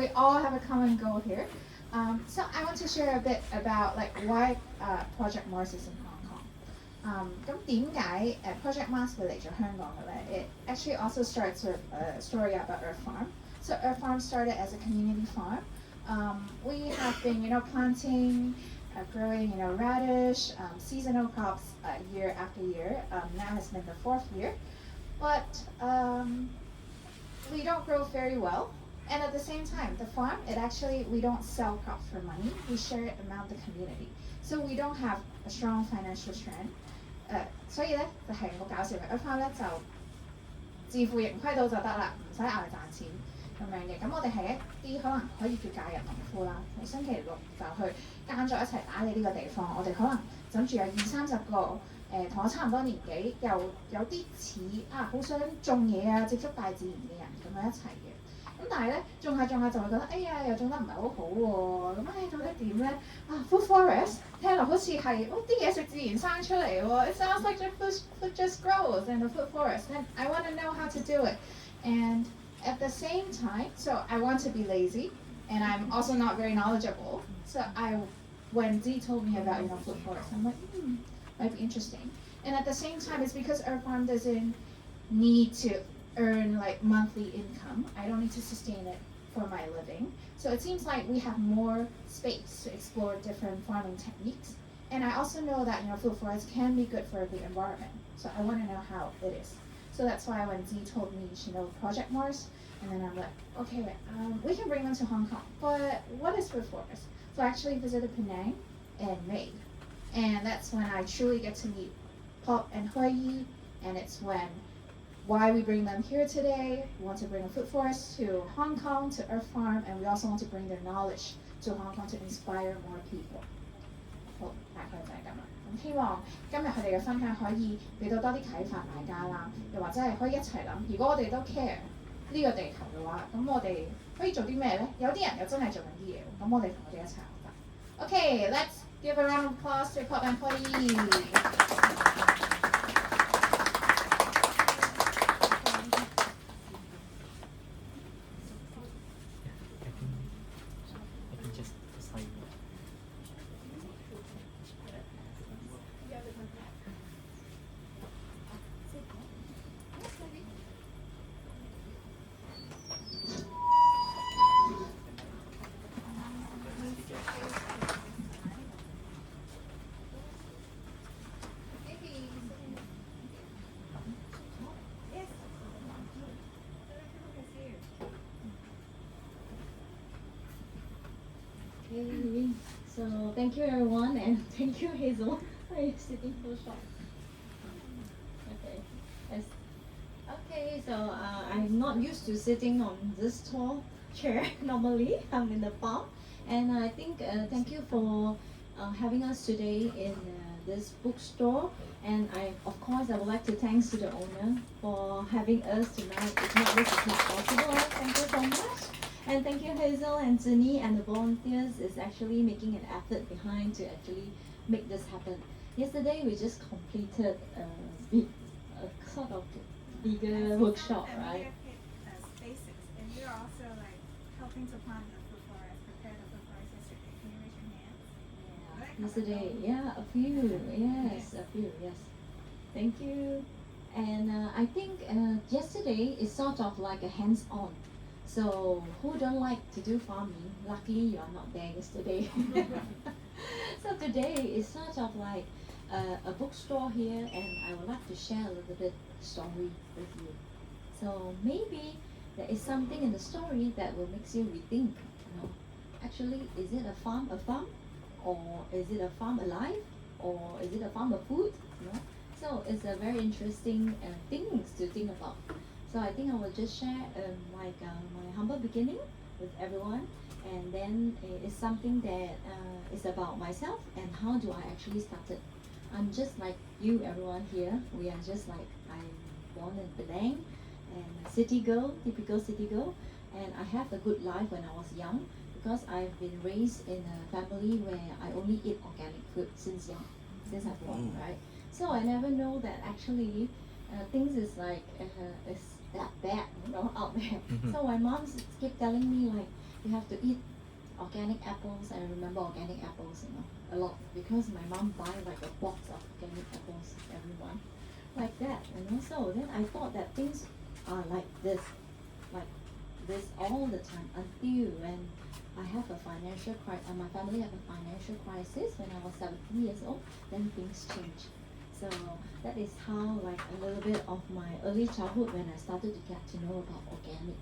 We all have a common goal here. So I want to share a bit about like why Project Mars is in Hong Kong. 咁點解Project Mars 會嚟咗香港嘅咧？It actually also starts with a story about Earth Farm. So Earth Farm started as a community farm. We have been, planting, growing, radish, seasonal crops year after year. Now has been the fourth year, but we don't grow very well. And at the same time, the farm, we don't sell crops for money. We share it among the community. So we don't have a strong financial strength. 所以咧就係好搞笑嘅，一翻咧就自負盈虧到就得啦，唔使捱賺錢咁樣嘅。咁我哋係一啲可能可以叫假日農夫啦，喺星期六就去間咗一齊打理呢個地方。我哋可能諗住有20-30個同我差唔多年紀，又有啲似好想種嘢啊，接觸大自然嘅人咁樣一齊嘅。咁但係咧種下就會覺得，哎呀又種得唔係好好喎，咁到底點咧？food forest 聽落好似係啲嘢食自然生出嚟喎。It sounds like the food just grows in the food forest. And I want to know how to do it. And at the same time, so I want to be lazy, and I'm also not very knowledgeable. So when Dee told me about food forest, I'm like, might be interesting. And at the same time, it's because Earth Farm doesn't need to earn like monthly income. I don't need to sustain it for my living. So it seems like we have more space to explore different farming techniques. And I also know that food forests can be good for the environment. So I want to know how it is. So that's why when Dee told me she knows Project Mars, and then I'm like, okay, we can bring them to Hong Kong. But what is food forest? So I actually visited Penang in May. And that's when I truly get to meet Pop and Hui, and it's why we bring them here today. We want to bring a food forest to Hong Kong, to Earth Farm, and we also want to bring their knowledge to Hong Kong to inspire more people. 好，大概就係咁啦。咁希望今日佢哋嘅分享可以俾到多啲啟發大家啦，又或者係可以一齊諗，如果我哋都 care 呢個地球嘅話，咁我哋可以做啲咩咧？有啲人又真係做緊啲嘢喎，咁我哋同佢哋一齊學習。Okay, let's give a round of applause to Pop and Hui. Okay, so thank you everyone, and thank you Hazel for sitting so short. Okay, yes. Okay, so I'm not used to sitting on this tall chair. Normally, I'm in the farm, and I think thank you for having us today in this bookstore. And of course, I would like to thank to the owner for having us tonight. If not, this is not possible. Thank you so much. And thank you Hazel and Zuni and the volunteers is actually making an effort behind to actually make this happen. Yesterday we just completed a sort of bigger workshop, right? Spaces, and you're also like helping to plant the food forest, prepare the food forest yesterday. Can you raise your hands? Yesterday, yeah, a few, yes, a few, yes. Thank you. And I think yesterday is sort of like a hands-on. So who don't like to do farming? Luckily you are not there yesterday. So today is sort of like a bookstore here, and I would like to share a little bit story with you. So maybe there is something in the story that will make you rethink. Actually, is it a farm, or is it a farm alive, or is it a farm of food? So it's a very interesting things to think about. So I think I will just share my humble beginning with everyone, and then it's something that is about myself and how do I actually started. I'm just like you, everyone here. We are just like I'm born in Penang, and a city girl, typical city girl, and I have a good life when I was young because I've been raised in a family where I only eat organic food since young, since I'm born, right? So I never know that actually things is like is that bad, out there. So my mom keep telling me like, you have to eat organic apples. I remember organic apples, a lot because my mom buy like a box of organic apples every month, like that, So then I thought that things are like this all the time until when I have a financial crisis. My family have a financial crisis when I was 17 years old. Then things change. So that is how like a little bit of my early childhood when I started to get to know about organic.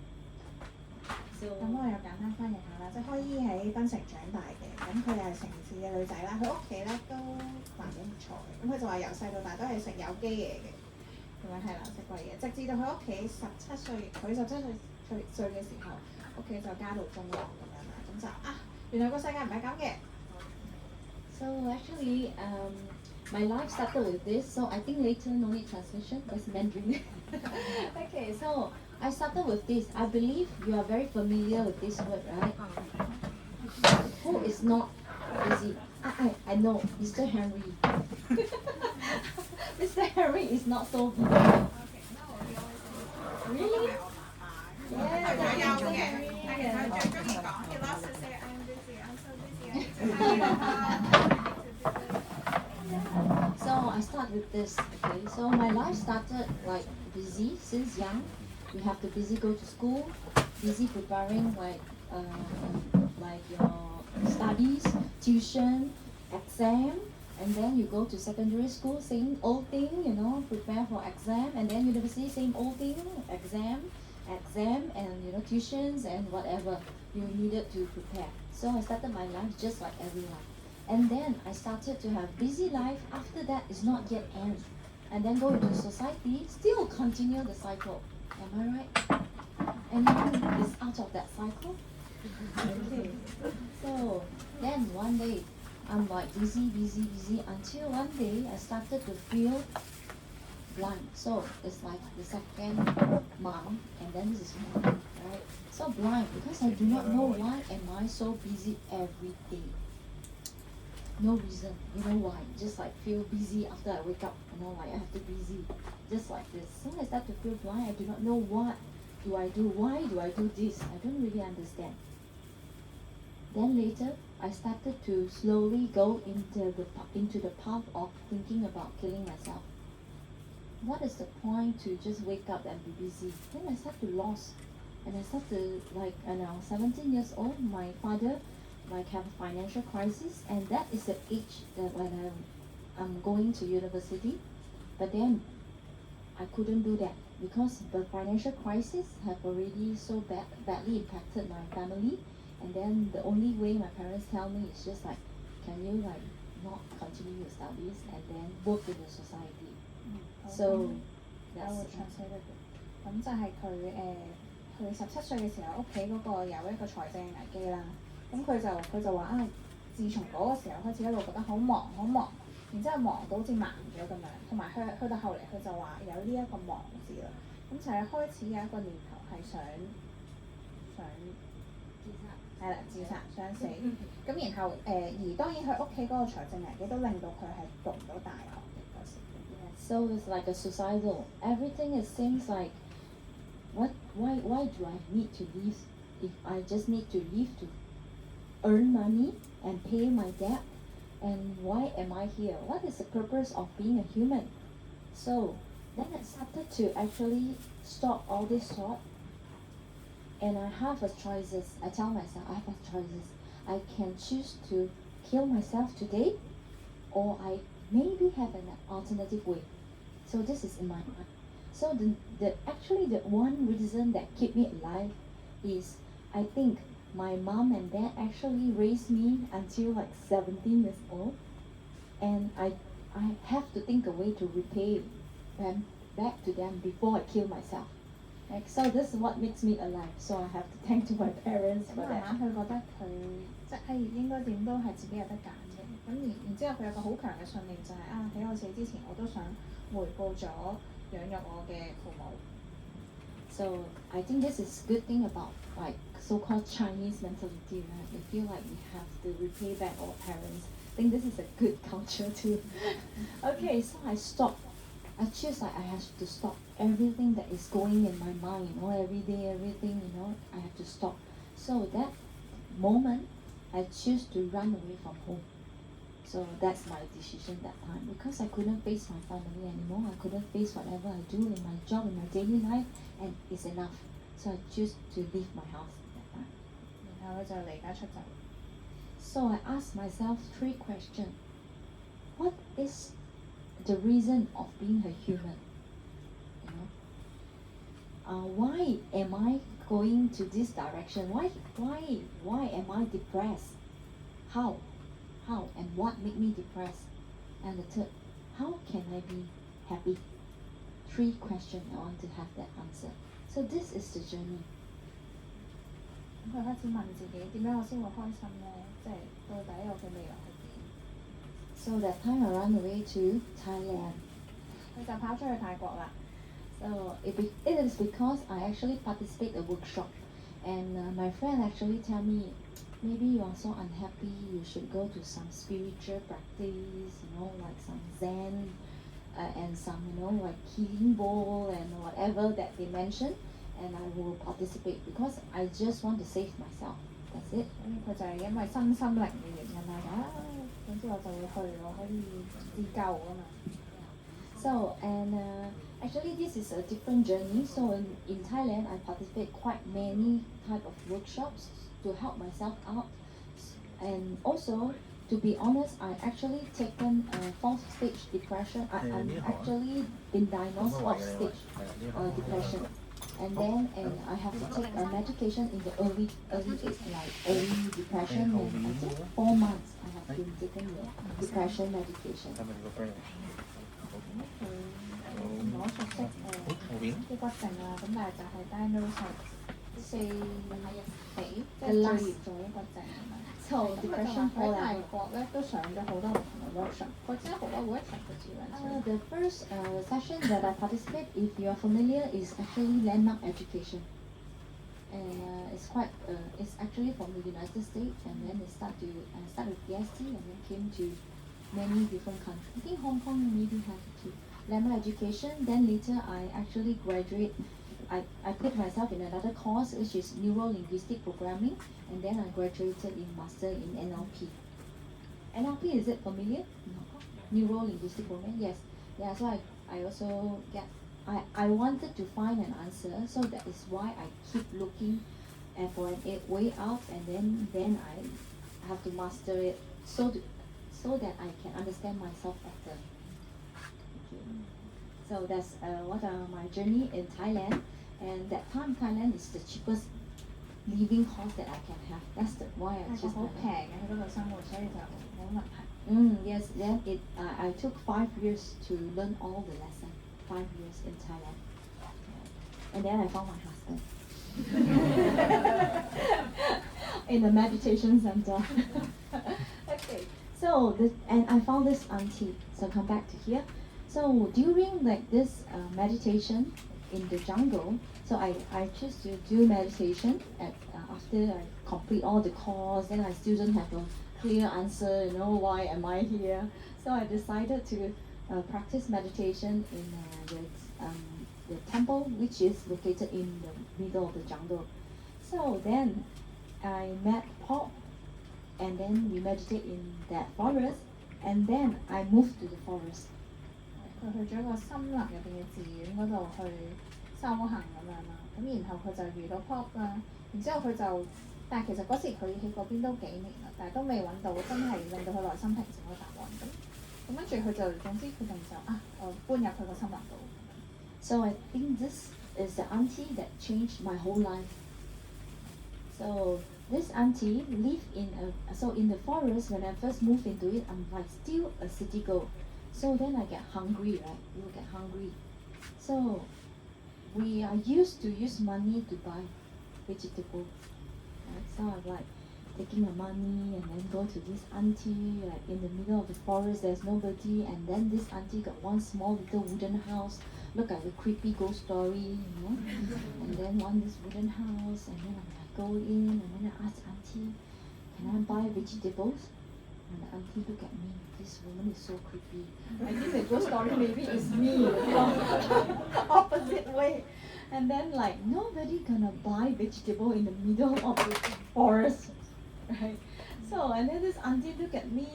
So 咁我又簡單翻譯下啦，即係開姨喺檳城長大嘅，咁佢又係城市嘅女仔啦，佢屋企咧都環境唔錯嘅，咁佢就話由細到大都係食有機嘢嘅，咁樣係啦，食貴嘢，直至到佢屋企17歲，佢17歲嘅時候，屋企就家道中落咁樣啦，咁就原來個世界唔係咁嘅。So actually, my life started with this. So I think later no need translation because Mandarin. Okay, so I started with this. I believe you are very familiar with this word, right? Who is not busy? I know, Mr. Henry. Mr. Henry is not so busy. Okay, no, he always Really? 佢有嘅，但其實佢最中意講，he loves to say I'm busy, I'm so busy, I need to hurry up, I need to do this. So I start with this. Okay, so my life started like busy since young. You have to busy go to school, busy preparing like your studies, tuition, exam, and then you go to secondary school, same old thing, prepare for exam, and then university, same old thing, exam, and tuitions and whatever you needed to prepare. So I started my life just like everyone. And then I started to have busy life. After that is not yet end. And then go into society, still continue the cycle. Am I right? Anyone is out of that cycle? Okay. So then one day I'm like busy until one day I started to feel blind. So it's like the second mom and then this is mom, right? So blind because I do not know why am I so busy every day. No reason. You know why? Just like feel busy after I wake up. Like I have to busy. Just like this. So I start to feel blind. I do not know what do I do. Why do I do this? I don't really understand. Then later, I started to slowly go into the path of thinking about killing myself. What is the point to just wake up and be busy? Then I start to lost. And I start to like, when I was 17 years old, my father have a financial crisis, and that is the age that when I'm going to university. But then I couldn't do that because the financial crisis have already so badly impacted my family. And then the only way my parents tell me is just like, can you like not continue your studies and then work in the society? So 有 that's translate 咁就係佢17歲嘅時候，屋企嗰個有一個財政危機啦。咁佢就話自從嗰個時候開始一路覺得好忙，然之後忙到好似盲咗咁樣，同埋去到後嚟佢就話有呢一個忙字啦。咁就係開始有一個念頭係想係啦自殺想死。咁然後而當然佢屋企嗰個財政危機都令到佢係讀唔到大學嘅嗰時。So it's like a suicidal. Everything it seems like, why do I need to live if I just need to live to earn money and pay my debt? And why am I here? What is the purpose of being a human? So then I started to actually stop all this thought. And I have a choices. I tell myself I have a choices. I can choose to kill myself today, or I maybe have an alternative way. So this is in my mind. So the one reason that keep me alive is I think my mom and dad actually raised me until like 17 years old, and I have to think a way to repay them back to them before I kill myself. Like, so this is what makes me alive. So I have to thank to my parents 咁 for 慢 that. 慢佢覺得佢即係應該點都係自己有得揀嘅。咁然之後佢有個好強嘅信念就係喺我死之前我都想回報咗養育我嘅父母。So I think this is good thing about like so-called Chinese mentality, right? They feel like we have to repay back our parents. I think this is a good culture too. Okay, so I stopped. I choose like I have to stop everything that is going in my mind, every day, everything, I have to stop. So that moment, I choose to run away from home. So that's my decision that time because I couldn't face my family anymore. I couldn't face whatever I do in my job, in my daily life, and it's enough. So I choose to leave my house that time. 然後佢就離家出走。 So I asked myself 3 questions. What is the reason of being a human? You know, why am I going to this direction? Why am I depressed? How, and what made me depressed? And the third, how can I be happy? 3 questions. I want to have that answer. So this is the journey. 咁佢開始問自己點樣我先會開心咧？即係到底我嘅未來係點？ So that time I ran away to Thailand. 佢就跑出去泰國啦。 So it is because I actually participate a workshop, and my friend actually tell me, maybe you are so unhappy, you should go to some spiritual practice, like some Zen, and some like healing bowl and whatever that they mention, and I will participate because I just want to save myself. That's it. 咁佢就係因為身心靈嘅原因啦，總之我就會去，我可以自救啊嘛。 So actually this is a different journey. So in Thailand I participate quite many type of workshops to help myself out, and also to be honest I actually taken 4th stage depression. I'm actually been diagnosed 4th stage depression, and then I have to take a medication in the early age, like early depression, and I think 4 months I have been taking the depression medication. 佢唔係好熟悉抑鬱症啦，咁但係就係 diagnose 係4幾，即係最嚴重抑鬱症咁樣。 So 咁佢 depression 就 4 喺泰 level. 國咧都上咗好多唔同嘅 workshop，佢真係好多 workshop 嘅資源。 The first session that I participate, if you are familiar, is actually landmark education, and it's actually from the United States, and then it start with PST, and then came to many different countries. I think Hong Kong maybe have it too. Landmark education. Then later I actually graduate. I put myself in another course which is neuro-linguistic programming, and then I graduated in master in NLP. NLP, is it familiar? No. Neuro-linguistic programming, yes. Yeah, so I also I wanted to find an answer, so that is why I keep looking for a way out, and then I have to master it so that I can understand myself better. Okay. So that's what my journey in Thailand, and that time Thailand is the cheapest living cost that I can have. That's why I 泰國 choose 好 Thailand. 平嘅喺嗰度生活，所以就冇問題。 Yes, then I took 5 years to learn all the lesson. 5 years in Thailand, and then I found my husband in the meditation center. Okay, so and I found this auntie. So come back to here. So during like this meditation in the jungle, so I choose to do meditation after I complete all the course. Then I still don't have a clear answer, why am I here? So I decided to practice meditation in the temple, which is located in the middle of the jungle. So then I met Paul, and then we meditate in that forest, and then I moved to the forest. 佢去咗一個森林入邊嘅寺院嗰度去修行咁樣啦，咁然後佢就遇到 Pop 啦，然之後佢就，但係其實嗰時佢喺嗰邊都幾年啦，但係都未揾到真係令到佢內心平靜嘅答案。咁跟住佢就總之決定就我搬入去個森林度。So I think this is the auntie that changed my whole life. So this auntie lived in the forest. When I first moved into it, I'm like still a city girl. So then I get hungry, right? You get hungry. So we are used to use money to buy vegetables. Right? So I'm like taking the money and then go to this auntie like in the middle of the forest. There's nobody, and then this auntie got one small little wooden house. Look at the creepy ghost story, and then this wooden house, and then I'm like go in, and then I ask auntie, can I buy vegetables? And the auntie look at me, this woman is so creepy. I think the ghost story maybe is me, opposite way. And then like nobody gonna buy vegetable in the middle of the forest. right? So and then this auntie look at me,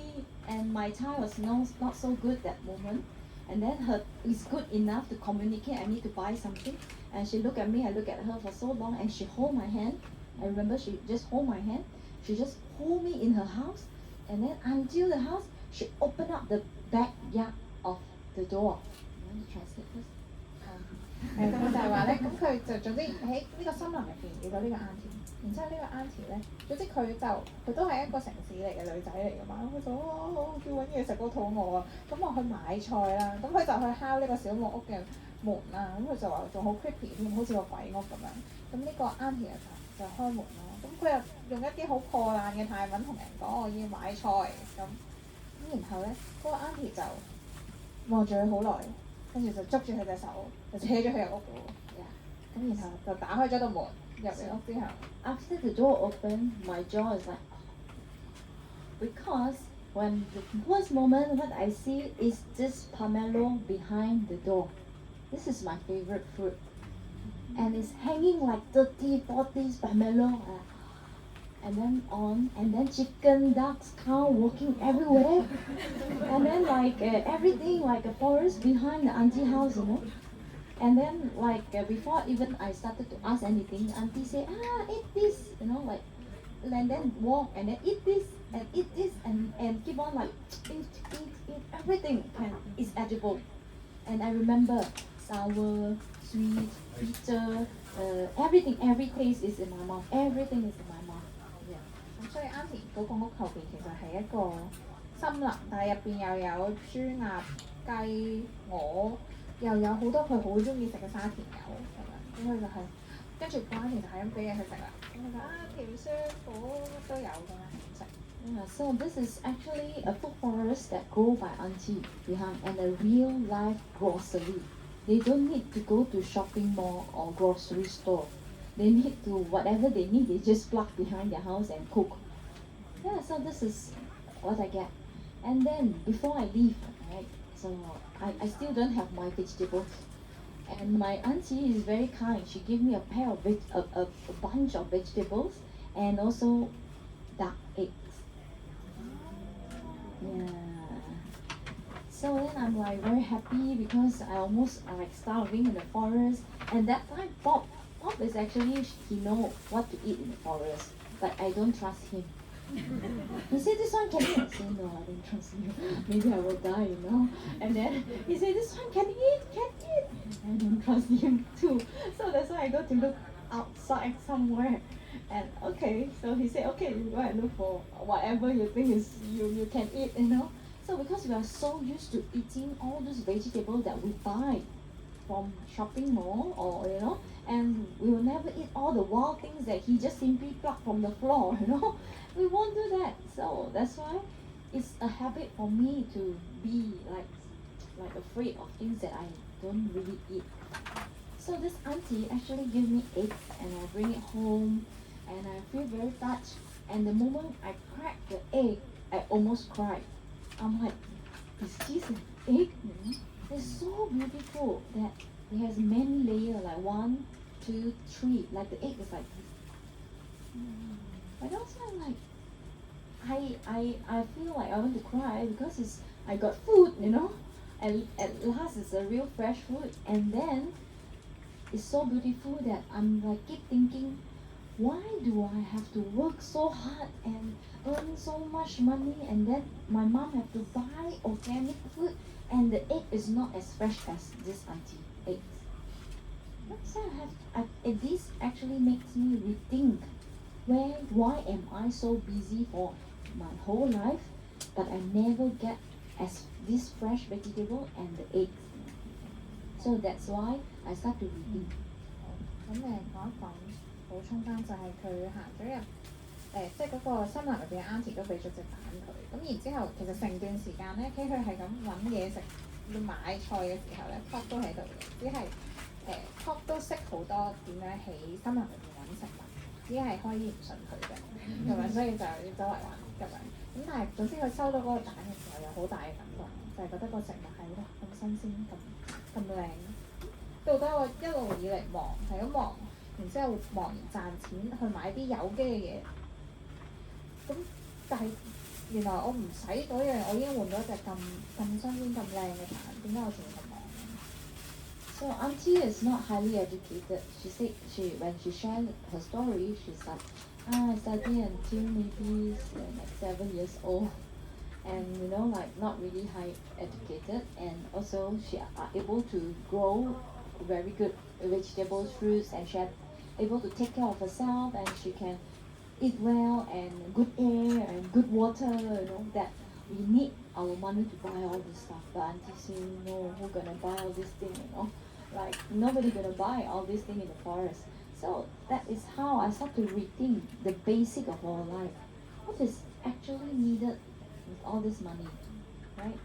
and my Thai was not so good that moment. And then her is good enough to communicate. I need to buy something, and she look at me. I look at her for so long, and she hold my hand. I remember she just hold my hand. She just hold me in her house, and then until the house, she opened up the backyard of the door. You want to translate first? 佢就係話咧，咁佢就總之喺呢個森林入邊遇到呢個 auntie，然之後呢個 auntie 咧，總之佢都係一個城市嚟嘅女仔嚟㗎嘛，佢就叫揾嘢食，好肚餓啊，咁我去買菜啦，咁佢就去敲呢個小木屋嘅門啦，咁佢就話仲好 creepy 添，好似個鬼屋咁樣，咁呢個 auntie 就開門咯，咁佢又用一啲好破爛嘅泰文同人講我要買菜咁然後咧嗰個 auntie 就望住佢好耐。跟住就捉住佢隻手，就扯咗佢入屋度喎。咁然後就打開咗道門入嚟屋之後 After the door opened, my jaw is like, because when the first moment what I see is this pomelo behind the door. This is my favorite fruit. And it's hanging like 30, 40 pomelo. And then chicken, ducks, cow walking everywhere. And then like everything like a forest behind the auntie house, you know. And then like before even I started to ask anything, auntie say, eat this, you know, like, and then walk and then eat this and keep on like eat everything is edible. And I remember sour, sweet, bitter, everything, every taste is in my mouth. Everything is in my mouth. 咁所以 auntie 嗰個屋後邊其實係一個森林，但係入邊又有豬鴨、雞、鵝，又有好多佢好中意食嘅沙田柚咁樣，咁佢就係跟住個 auntie 就係咁俾嘢佢食啦，咁佢就甜酸苦乜都有咁樣食。Yeah, so this is actually a food forest that grow by auntie behind and a real life grocery. They don't need to go to shopping mall or grocery store. They need to whatever they need, they just plug behind their house and cook. Yeah, so this is what I get. And then before I leave, right? So I still don't have my vegetables. And my auntie is very kind. She gave me a pair of a bunch of vegetables and also duck eggs. Yeah. So then I'm like very happy because I almost like starving in the forest. And that time Bob is actually, he know what to eat in the forest, but I don't trust him. He said this one can eat. I said no, I don't trust you. Maybe I will die, you know. And then he said this one can eat. I don't trust him too. So that's why I go to look outside somewhere. And okay, so he said, okay, you go and look for whatever you think is you can eat, you know. So because we are so used to eating all those vegetables that we buy from shopping mall or you know, and we will never eat all the wild things that he just simply plucked from the floor, you know. We won't do that. So that's why it's a habit for me to be like afraid of things that I don't really eat. So this auntie actually gave me eggs and I bring it home and I feel very touched. And the moment I cracked the egg, I almost cried. I'm like, is this an egg? It's so beautiful that it has many layers, like 1, 2, 3. Like the egg is like this. But also I'm like, I feel like I want to cry because I got food, you know. And at last it's a real fresh food. And then it's so beautiful that I'm like keep thinking, why do I have to work so hard and earn so much money and then my mom have to buy organic food and the egg is not as fresh as this auntie eggs. So this actually makes me rethink why am I so busy for my whole life but I never get as this fresh vegetable and the eggs. So that's why I start to rethink. 咁講一講補充翻就係佢行咗入即係嗰個森林入邊嘅 auntie 都俾咗隻蛋佢，咁然之後其實成段時間咧，佢係咁揾嘢食，要買菜嘅時候咧 ，Pop 都喺度嘅，只係Pop 都識好多點樣喺森林入邊揾食物，只係開唔順佢嘅，咁樣所以就要周圍揾咁樣。咁但係總之佢收到嗰個蛋嘅時候有好大嘅感覺，就係覺得個食物係哇咁新鮮咁靚。到底我一路以嚟忙係咁忙，然之後忙完賺錢去買啲有機嘅嘢，咁但係原來我唔使嗰樣，我已經換到一隻咁新鮮咁靚嘅橙，點解我仲要咁忙？ So auntie is not highly educated. She said when she shared her story, she's like, I study until maybe like 7 years old, and like not really high educated, and also she are able to grow very good vegetables, fruits, and she able to take care of herself, and she can eat well and good air and good water. That we need our money to buy all this stuff. But auntie say no, who gonna buy all this thing? Like nobody gonna buy all this thing in the forest. So that is how I start to rethink the basic of our life. What is actually needed with all this money, right?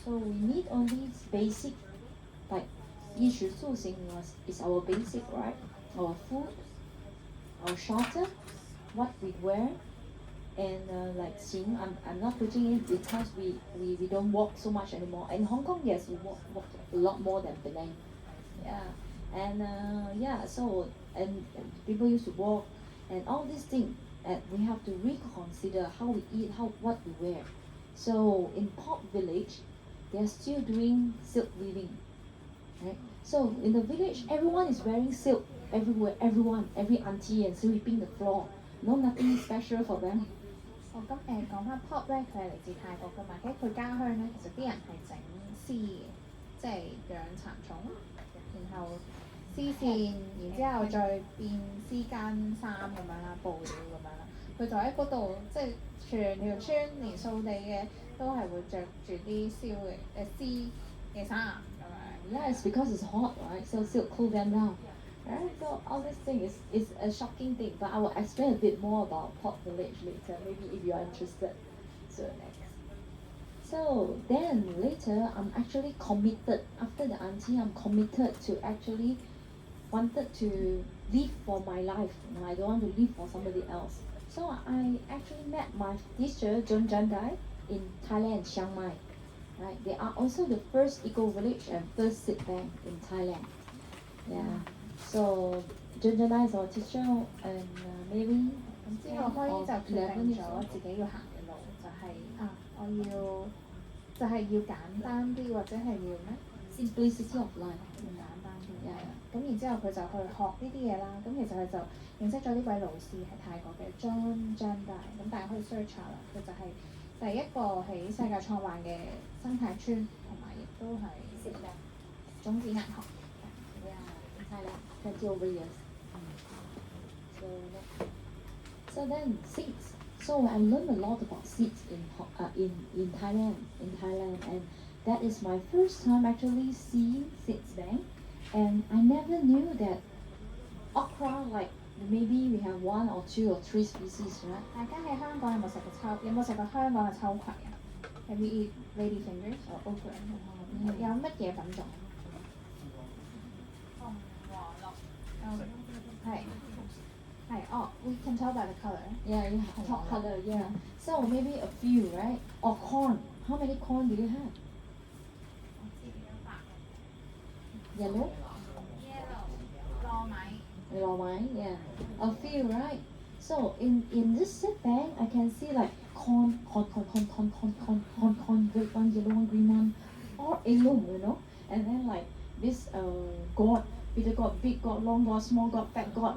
So we need only basic, like 衣食住行 is our basic, right? Our food, our shelter, what we wear, and like Xing, I'm not putting it because we don't walk so much anymore. In Hong Kong, yes, we walk a lot more than Penang. Yeah, and so and people used to walk, and all these things, and we have to reconsider how we eat, what we wear. So in Port Village, they are still doing silk weaving, right? So in the village, everyone is wearing silk everywhere. Every auntie and sweeping the floor. No, nothing special for them. 咁講翻 Pop 咧，佢係嚟自泰國噶嘛，喺佢家鄉咧，其實啲人係整絲嘅，即係養蠶蟲，然後絲線，然之後再變絲間衫咁樣啦，布料咁樣啦。佢就喺嗰度，即係全條村連掃地嘅都係會着住啲絲嘅衫咁樣。Yeah, it's because it's hot, right? So silk cool them down. Right? So all this thing is a shocking thing, but I will explain a bit more about Port Village later, maybe if you are interested. So next. So then later I'm actually committed. After the auntie, I'm committed to actually wanted to live for my life. I don't want to live for somebody else. So I actually met my teacher, John Jandai, in Thailand, Chiang Mai. Right? They are also the first eco village and first seed bank in Thailand. Yeah. So John Jandai is our teacher, and maybe 之後開就決 11定 years 咗 old. 自己要行嘅路，我要簡單啲，或者係要咩？ Simplicity of life. 簡單啲 Yeah. 咁然之後佢就去學呢啲嘢啦。咁其實佢就認識咗呢位老師係泰國嘅 John Jandai。咁大家可以 search 下啦。佢就係第一個喺世界創辦嘅生態村，同埋亦都係種子銀行。Yeah, in Thailand, 20 over years. So then seeds. So I learned a lot about seeds in Thailand, and that is my first time actually seeing seeds bank, and I never knew that okra, like maybe we have 1 or 2 or 3 species, right? 大家喺香港有冇食過香港嘅秋葵啊？Have you eat lady fingers or okra？有乜嘢品種？紅黃綠。係we can tell by the color. Yeah, top color, yeah. So maybe a few, right? Or corn. How many corn do you have? Yellow? 糯米。Yeah. A few, right? So in this seed bank, I can see like corn, red one, yellow one, green one, all yellow, and then like this gourd, bitter gourd, big gourd, long gourd, small gourd, fat gourd,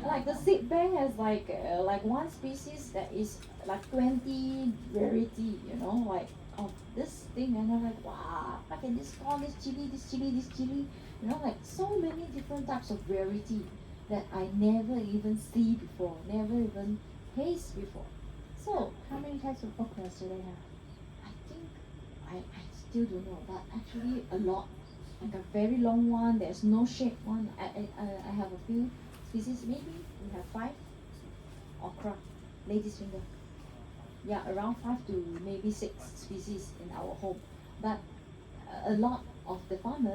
like the seed bank has like one species that is like 20 variety, like of this thing, and I'm like, wow, I can this corn, this chili, like so many different types of variety that I never even see before, never even taste before. So How many types of okras do they have? I think I still don't know, but actually a lot. Like a very long one, there's no shape one. I have a few species, maybe we have 5 okra, lady's finger. Yeah, around 5 to maybe 6 species in our home. But a lot of the farmer